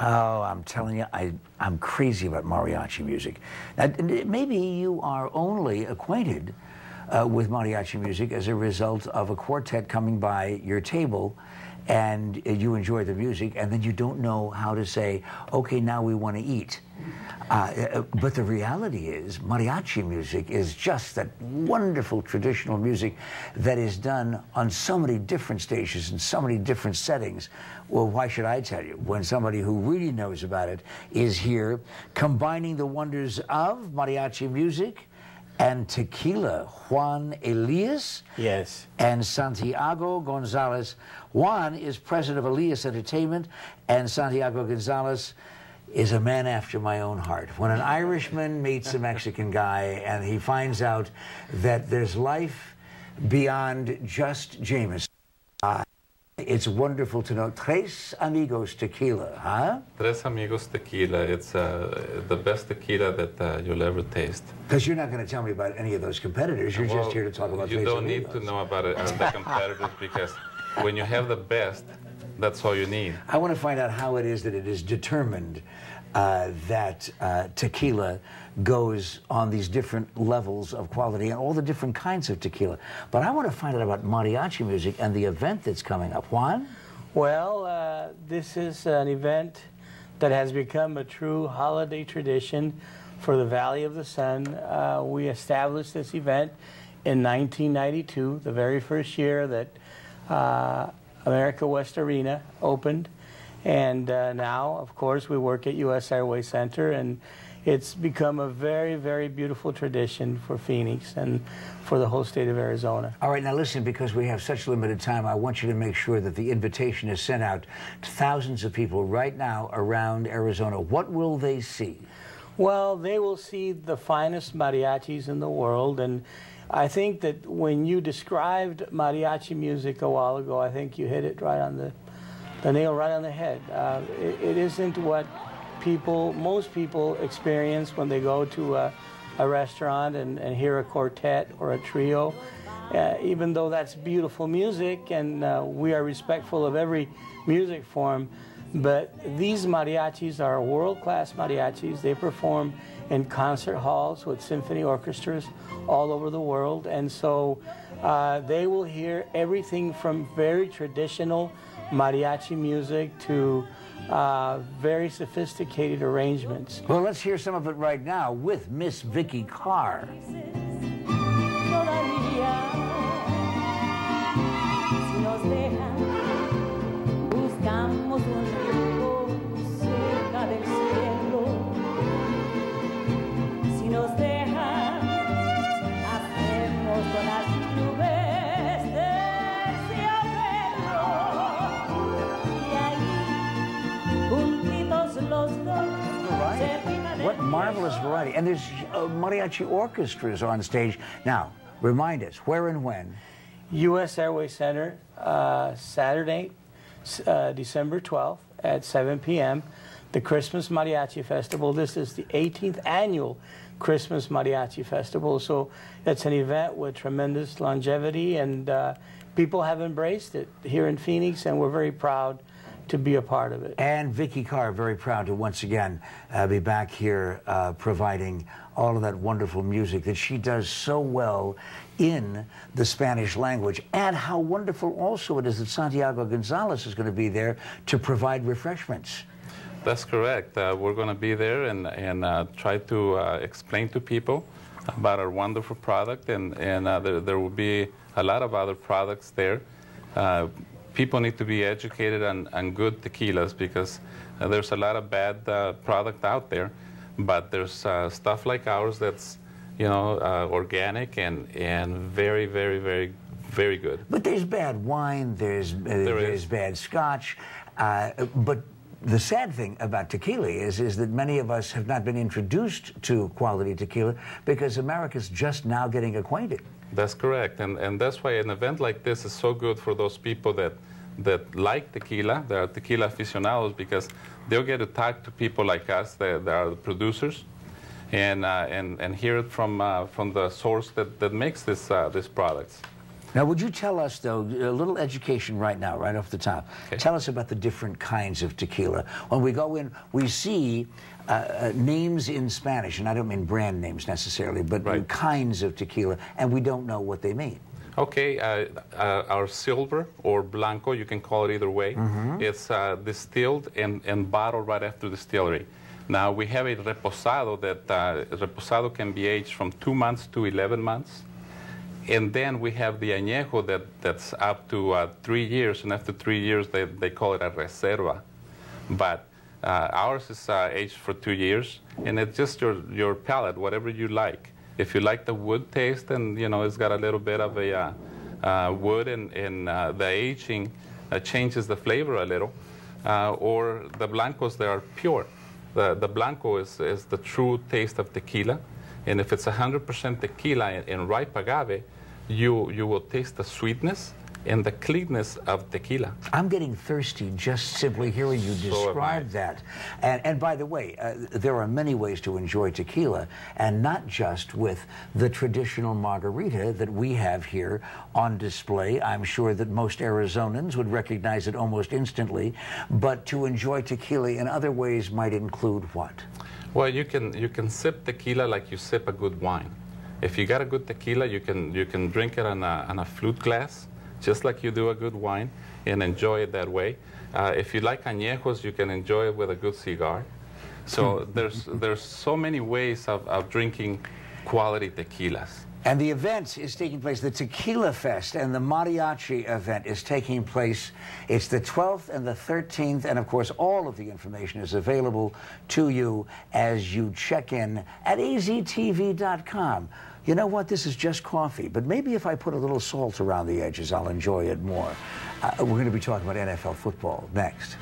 Oh, I'm telling you, I'm crazy about mariachi music. Now, maybe you are only acquainted with mariachi music as a result of a quartet coming by your table, and you enjoy the music, and then you don't know how to say, okay, now we want to eat. But the reality is, mariachi music is just that wonderful traditional music that is done on so many different stages and so many different settings. Well, why should I tell you, when somebody who really knows about it is here, combining the wonders of mariachi music and tequila, Juan Elias, yes, and Santiago Gonzalez. Juan is president of Elias Entertainment, and Santiago Gonzalez is a man after my own heart. When an Irishman meets a Mexican guy and he finds out that there's life beyond just Jameson, it's wonderful to know. Tres Amigos Tequila, huh? Tres Amigos Tequila. It's the best tequila that you'll ever taste. Because you're not going to tell me about any of those competitors. You're just here to talk about Tres Amigos. You don't need to know about the competitors, because when you have the best, that's all you need. I want to find out how it is that it is determined that tequila goes on these different levels of quality and all the different kinds of tequila. But I want to find out about mariachi music and the event that's coming up. Juan? Well, this is an event that has become a true holiday tradition for the Valley of the Sun. We established this event in 1992, the very first year that America West Arena opened. And now, of course, we work at U.S. Airways Center, and it's become a very, very beautiful tradition for Phoenix and for the whole state of Arizona. All right, now listen, because we have such limited time, I want you to make sure that the invitation is sent out to thousands of people right now around Arizona. What will they see? Well, they will see the finest mariachis in the world, and I think that when you described mariachi music a while ago, I think you hit it right on the nail right on the head. It isn't what most people experience when they go to a restaurant and hear a quartet or a trio, even though that's beautiful music, and we are respectful of every music form. But these mariachis are world-class mariachis. They perform in concert halls with symphony orchestras all over the world, and so they will hear everything from very traditional mariachi music to very sophisticated arrangements. Well, let's hear some of it right now with Miss Vicky Carr. What marvelous variety. And there's mariachi orchestras on stage. Now, remind us, where and when? U.S. Airways Center, Saturday, December 12th at 7 p.m., the Christmas Mariachi Festival. This is the 18th annual Christmas Mariachi Festival, so it's an event with tremendous longevity, and people have embraced it here in Phoenix, and we're very proud to be a part of it. And Vicky Carr, very proud to once again be back here providing all of that wonderful music that she does so well in the Spanish language. And how wonderful also it is that Santiago Gonzalez is going to be there to provide refreshments. That's correct. We're going to be there and try to explain to people about our wonderful product, and there will be a lot of other products there. People need to be educated on good tequilas, because there's a lot of bad product out there, but there's stuff like ours that's, you know, organic and very, very, very, very good. But there's bad wine, there's bad scotch, but the sad thing about tequila is that many of us have not been introduced to quality tequila because America's just now getting acquainted. That's correct, and that's why an event like this is so good for those people that like tequila, that are tequila aficionados, because they'll get to talk to people like us that are the producers, and hear it from the source that makes these products. Now, would you tell us, though, a little education right now, right off the top. Okay. Tell us about the different kinds of tequila. When we go in, we see names in Spanish, and I don't mean brand names necessarily, but Right. kinds of tequila, and we don't know what they mean. Okay, our silver or blanco, you can call it either way. It's distilled and bottled right after distillery. Now we have a reposado that reposado can be aged from 2 months to 11 months. And then we have the añejo that's up to 3 years, and after 3 years they call it a reserva. But ours is aged for 2 years, and it's just your palate, whatever you like. If you like the wood taste, and you know it's got a little bit of a wood, and the aging changes the flavor a little, or the blancos, they are pure. The blanco is the true taste of tequila, and if it's 100% tequila in ripe agave, you will taste the sweetness and the cleanness of tequila. I'm getting thirsty just simply hearing you describe that. And by the way, there are many ways to enjoy tequila, and not just with the traditional margarita that we have here on display. I'm sure that most Arizonans would recognize it almost instantly, but to enjoy tequila in other ways might include what? Well, you can sip tequila like you sip a good wine. If you got a good tequila, you can drink it on a flute glass, just like you do a good wine, and enjoy it that way. If you like añejos, you can enjoy it with a good cigar. So there's so many ways of drinking quality tequilas. And the event is taking place, the Tequila Fest and the Mariachi event is taking place. It's the 12th and the 13th, and of course all of the information is available to you as you check in at AZTV.com. You know what, this is just coffee, but maybe if I put a little salt around the edges, I'll enjoy it more. We're going to be talking about NFL football next.